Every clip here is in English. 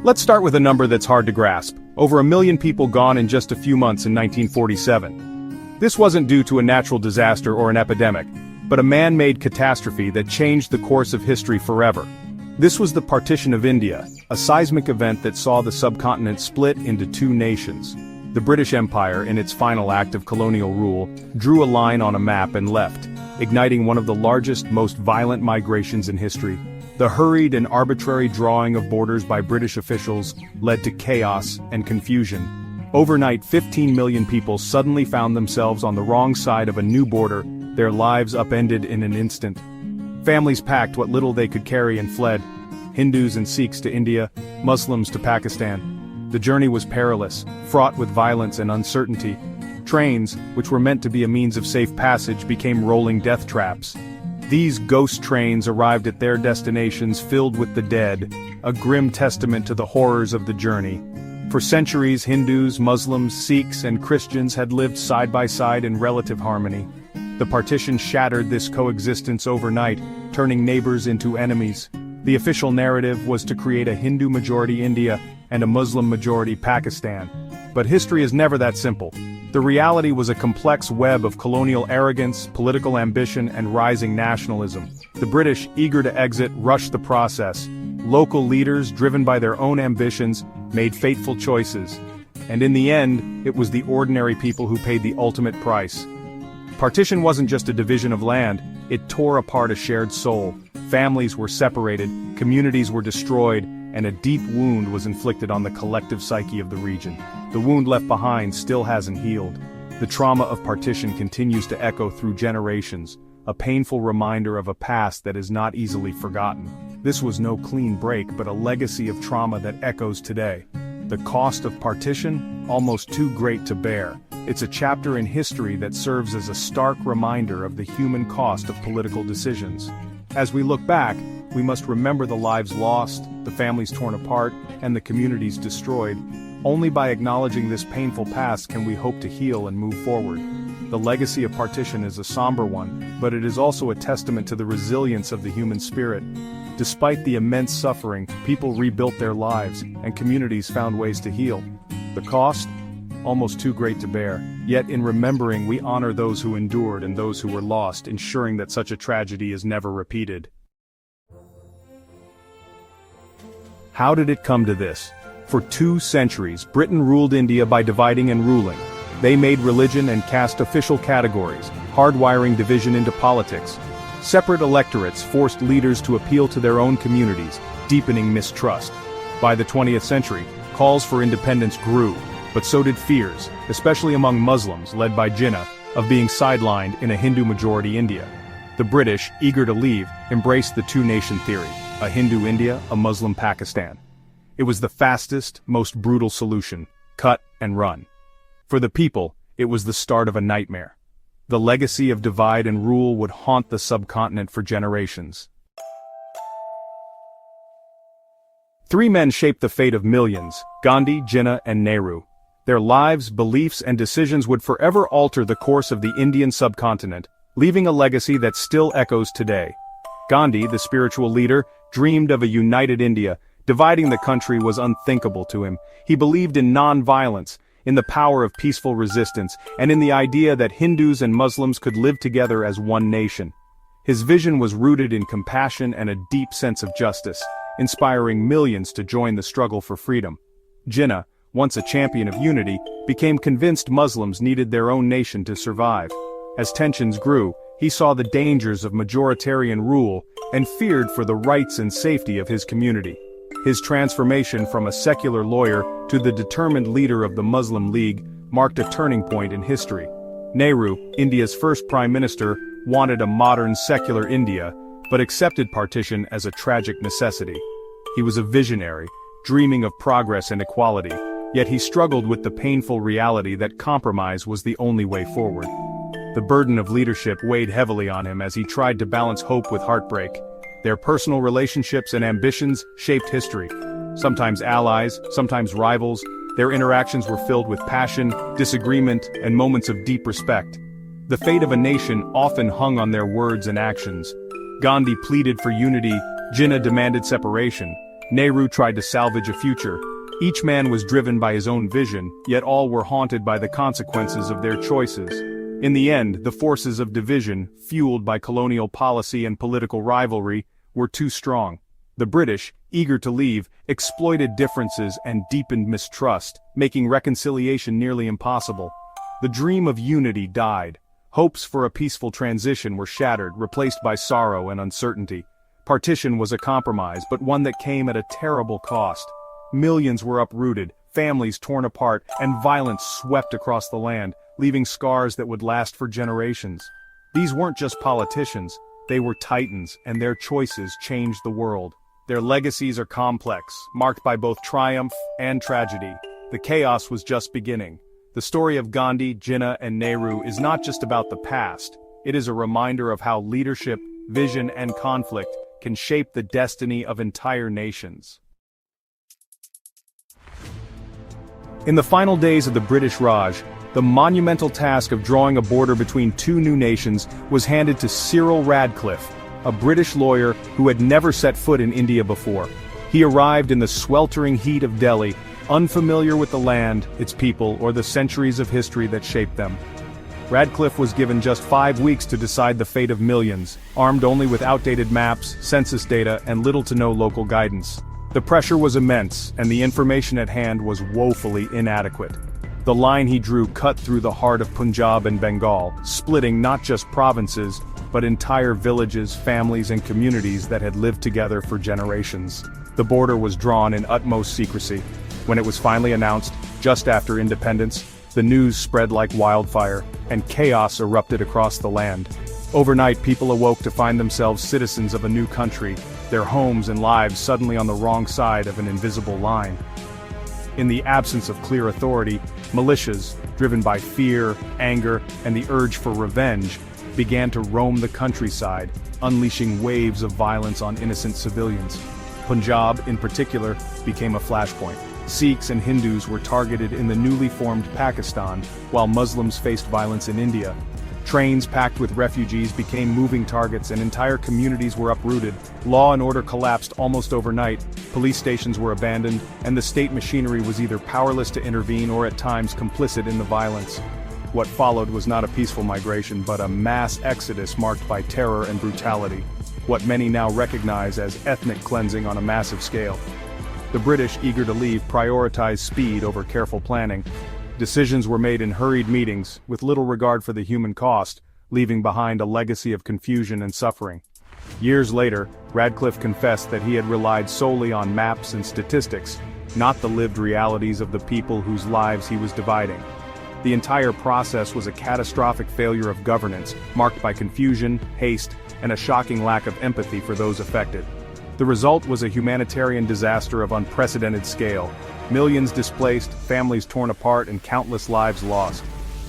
Let's start with a number that's hard to grasp. Over 1 million people gone in just a few months in 1947. This wasn't due to a natural disaster or an epidemic, but a man-made catastrophe that changed the course of history forever. This was the Partition of India, a seismic event that saw the subcontinent split into two nations. The British Empire, in its final act of colonial rule, drew a line on a map and left, igniting one of the largest, most violent migrations in history. The hurried and arbitrary drawing of borders by British officials led to chaos and confusion. Overnight, 15 million people suddenly found themselves on the wrong side of a new border, their lives upended in an instant. Families packed what little they could carry and fled. Hindus and Sikhs to India, Muslims to Pakistan. The journey was perilous, fraught with violence and uncertainty. Trains, which were meant to be a means of safe passage, became rolling death traps. These ghost trains arrived at their destinations filled with the dead, a grim testament to the horrors of the journey. For centuries, Hindus, Muslims, Sikhs, and Christians had lived side by side in relative harmony. The partition shattered this coexistence overnight, turning neighbors into enemies. The official narrative was to create a Hindu-majority India and a Muslim-majority Pakistan. But history is never that simple. The reality was a complex web of colonial arrogance, political ambition, and rising nationalism. The British, eager to exit, rushed the process. Local leaders, driven by their own ambitions, made fateful choices. And in the end, it was the ordinary people who paid the ultimate price. Partition wasn't just a division of land, it tore apart a shared soul. Families were separated, communities were destroyed, and a deep wound was inflicted on the collective psyche of the region. The wound left behind still hasn't healed. The trauma of partition continues to echo through generations, a painful reminder of a past that is not easily forgotten. This was no clean break, but a legacy of trauma that echoes today. The cost of partition? Almost too great to bear. It's a chapter in history that serves as a stark reminder of the human cost of political decisions. As we look back, we must remember the lives lost, the families torn apart, and the communities destroyed. Only by acknowledging this painful past can we hope to heal and move forward. The legacy of partition is a somber one, but it is also a testament to the resilience of the human spirit. Despite the immense suffering, people rebuilt their lives, and communities found ways to heal. The cost? Almost too great to bear. Yet in remembering, we honor those who endured and those who were lost, ensuring that such a tragedy is never repeated. How did it come to this? For 2 centuries, Britain ruled India by dividing and ruling. They made religion and caste official categories, hardwiring division into politics. Separate electorates forced leaders to appeal to their own communities, deepening mistrust. By the 20th century, calls for independence grew, but so did fears, especially among Muslims, led by Jinnah, of being sidelined in a Hindu-majority India. The British, eager to leave, embraced the two-nation theory, a Hindu India, a Muslim Pakistan. It was the fastest, most brutal solution, cut and run. For the people, it was the start of a nightmare. The legacy of divide and rule would haunt the subcontinent for generations. 3 men shaped the fate of millions: Gandhi, Jinnah, and Nehru. Their lives, beliefs, and decisions would forever alter the course of the Indian subcontinent, leaving a legacy that still echoes today. Gandhi, the spiritual leader, dreamed of a united India. Dividing the country was unthinkable to him. He believed in non-violence, in the power of peaceful resistance, and in the idea that Hindus and Muslims could live together as one nation. His vision was rooted in compassion and a deep sense of justice, inspiring millions to join the struggle for freedom. Jinnah, once a champion of unity, became convinced Muslims needed their own nation to survive. As tensions grew, he saw the dangers of majoritarian rule and feared for the rights and safety of his community. His transformation from a secular lawyer to the determined leader of the Muslim League marked a turning point in history. Nehru, India's first prime minister, wanted a modern secular India, but accepted partition as a tragic necessity. He was a visionary, dreaming of progress and equality, yet he struggled with the painful reality that compromise was the only way forward. The burden of leadership weighed heavily on him as he tried to balance hope with heartbreak. Their personal relationships and ambitions shaped history. Sometimes allies, sometimes rivals, their interactions were filled with passion, disagreement, and moments of deep respect. The fate of a nation often hung on their words and actions. Gandhi pleaded for unity, Jinnah demanded separation, Nehru tried to salvage a future. Each man was driven by his own vision, yet all were haunted by the consequences of their choices. In the end, the forces of division, fueled by colonial policy and political rivalry, were too strong. The British, eager to leave, exploited differences and deepened mistrust, making reconciliation nearly impossible. The dream of unity died. Hopes for a peaceful transition were shattered, replaced by sorrow and uncertainty. Partition was a compromise, but one that came at a terrible cost. Millions were uprooted, families torn apart, and violence swept across the land, leaving scars that would last for generations. These weren't just politicians, they were titans, and their choices changed the world. Their legacies are complex, marked by both triumph and tragedy. The chaos was just beginning. The story of Gandhi, Jinnah, and Nehru is not just about the past. It is a reminder of how leadership, vision, and conflict can shape the destiny of entire nations. In the final days of the British Raj, the monumental task of drawing a border between two new nations was handed to Cyril Radcliffe, a British lawyer who had never set foot in India before. He arrived in the sweltering heat of Delhi, unfamiliar with the land, its people, or the centuries of history that shaped them. Radcliffe was given just 5 weeks to decide the fate of millions, armed only with outdated maps, census data, and little to no local guidance. The pressure was immense, and the information at hand was woefully inadequate. The line he drew cut through the heart of Punjab and Bengal, splitting not just provinces, but entire villages, families, and communities that had lived together for generations. The border was drawn in utmost secrecy. When it was finally announced, just after independence, the news spread like wildfire, and chaos erupted across the land. Overnight, people awoke to find themselves citizens of a new country, their homes and lives suddenly on the wrong side of an invisible line. In the absence of clear authority, militias, driven by fear, anger, and the urge for revenge, began to roam the countryside, unleashing waves of violence on innocent civilians. Punjab, in particular, became a flashpoint. Sikhs and Hindus were targeted in the newly formed Pakistan, while Muslims faced violence in India. Trains packed with refugees became moving targets and entire communities were uprooted. Law and order collapsed almost overnight, police stations were abandoned, and the state machinery was either powerless to intervene or at times complicit in the violence. What followed was not a peaceful migration but a mass exodus marked by terror and brutality, what many now recognize as ethnic cleansing on a massive scale. The British, eager to leave, prioritized speed over careful planning. Decisions were made in hurried meetings, with little regard for the human cost, leaving behind a legacy of confusion and suffering. Years later, Radcliffe confessed that he had relied solely on maps and statistics, not the lived realities of the people whose lives he was dividing. The entire process was a catastrophic failure of governance, marked by confusion, haste, and a shocking lack of empathy for those affected. The result was a humanitarian disaster of unprecedented scale. Millions displaced, families torn apart, and countless lives lost.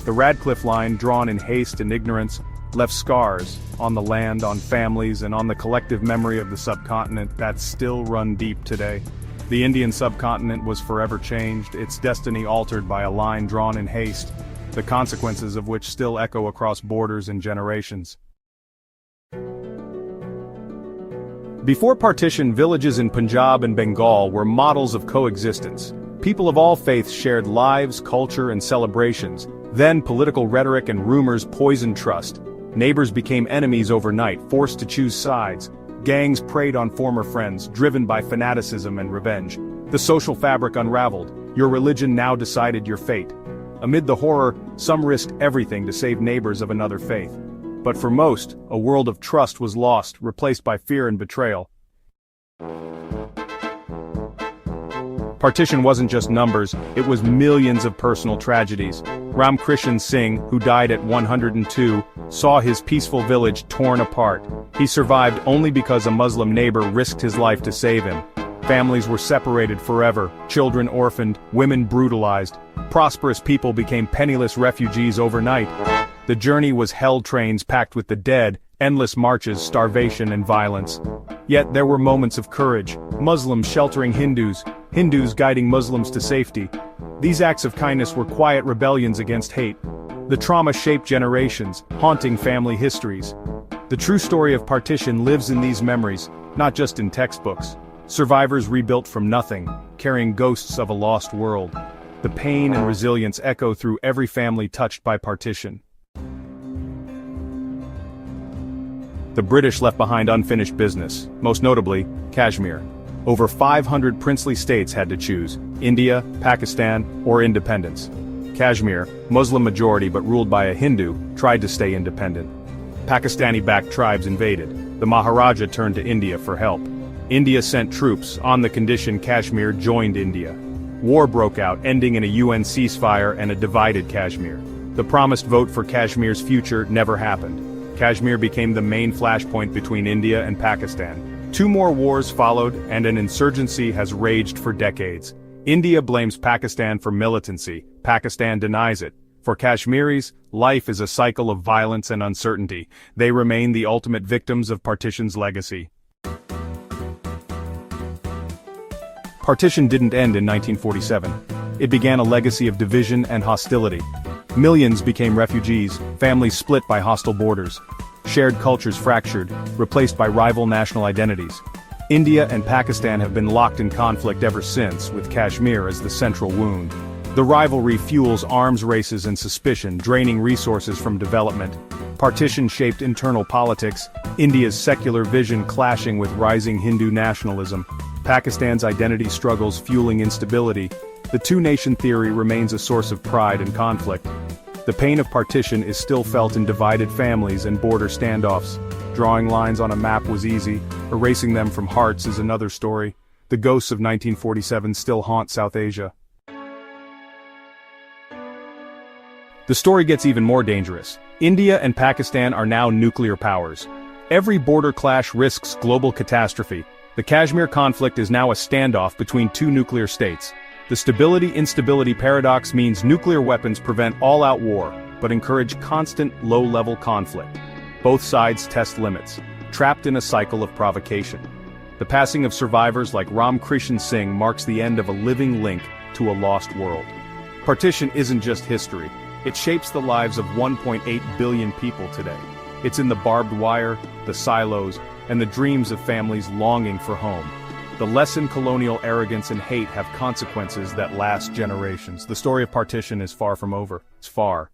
The Radcliffe Line, drawn in haste and ignorance, left scars on the land, on families, and on the collective memory of the subcontinent that still run deep today. The Indian subcontinent was forever changed, its destiny altered by a line drawn in haste, the consequences of which still echo across borders and generations. Before partition, villages in Punjab and Bengal were models of coexistence. People of all faiths shared lives, culture, and celebrations. Then political rhetoric and rumors poisoned trust. Neighbors became enemies overnight, forced to choose sides. Gangs preyed on former friends, driven by fanaticism and revenge. The social fabric unraveled. Your religion now decided your fate. Amid the horror, some risked everything to save neighbors of another faith. But for most, a world of trust was lost, replaced by fear and betrayal. Partition wasn't just numbers, it was millions of personal tragedies. Ram Krishan Singh, who died at 102, saw his peaceful village torn apart. He survived only because a Muslim neighbor risked his life to save him. Families were separated forever, children orphaned, women brutalized. Prosperous people became penniless refugees overnight. The journey was hell trains packed with the dead, endless marches, starvation, and violence. Yet there were moments of courage, Muslims sheltering Hindus, Hindus guiding Muslims to safety. These acts of kindness were quiet rebellions against hate. The trauma shaped generations, haunting family histories. The true story of partition lives in these memories, not just in textbooks. Survivors rebuilt from nothing, carrying ghosts of a lost world. The pain and resilience echo through every family touched by partition. The British left behind unfinished business, most notably, Kashmir. Over 500 princely states had to choose: India, Pakistan, or independence. Kashmir, Muslim majority but ruled by a Hindu, tried to stay independent. Pakistani-backed tribes invaded. The Maharaja turned to India for help. India sent troops, on the condition Kashmir joined India. War broke out, ending in a UN ceasefire and a divided Kashmir. The promised vote for Kashmir's future never happened. Kashmir became the main flashpoint between India and Pakistan. 2 more wars followed, and an insurgency has raged for decades. India blames Pakistan for militancy. Pakistan denies it. For Kashmiris, life is a cycle of violence and uncertainty. They remain the ultimate victims of partition's legacy. Partition didn't end in 1947. It began a legacy of division and hostility. Millions became refugees, families split by hostile borders. Shared cultures fractured, replaced by rival national identities. India and Pakistan have been locked in conflict ever since, with Kashmir as the central wound. The rivalry fuels arms races and suspicion, draining resources from development. Partition shaped internal politics, India's secular vision clashing with rising Hindu nationalism. Pakistan's identity struggles fueling instability. The two-nation theory remains a source of pride and conflict. The pain of partition is still felt in divided families and border standoffs. Drawing lines on a map was easy, erasing them from hearts is another story. The ghosts of 1947 still haunt South Asia. The story gets even more dangerous. India and Pakistan are now nuclear powers. Every border clash risks global catastrophe. The Kashmir conflict is now a standoff between 2 nuclear states. The stability-instability paradox means nuclear weapons prevent all-out war, but encourage constant, low-level conflict. Both sides test limits, trapped in a cycle of provocation. The passing of survivors like Ram Krishan Singh marks the end of a living link to a lost world. Partition isn't just history. It shapes the lives of 1.8 billion people today. It's in the barbed wire, the silos, and the dreams of families longing for home. The lesson: colonial arrogance and hate have consequences that last generations. The story of partition is far from over. It's far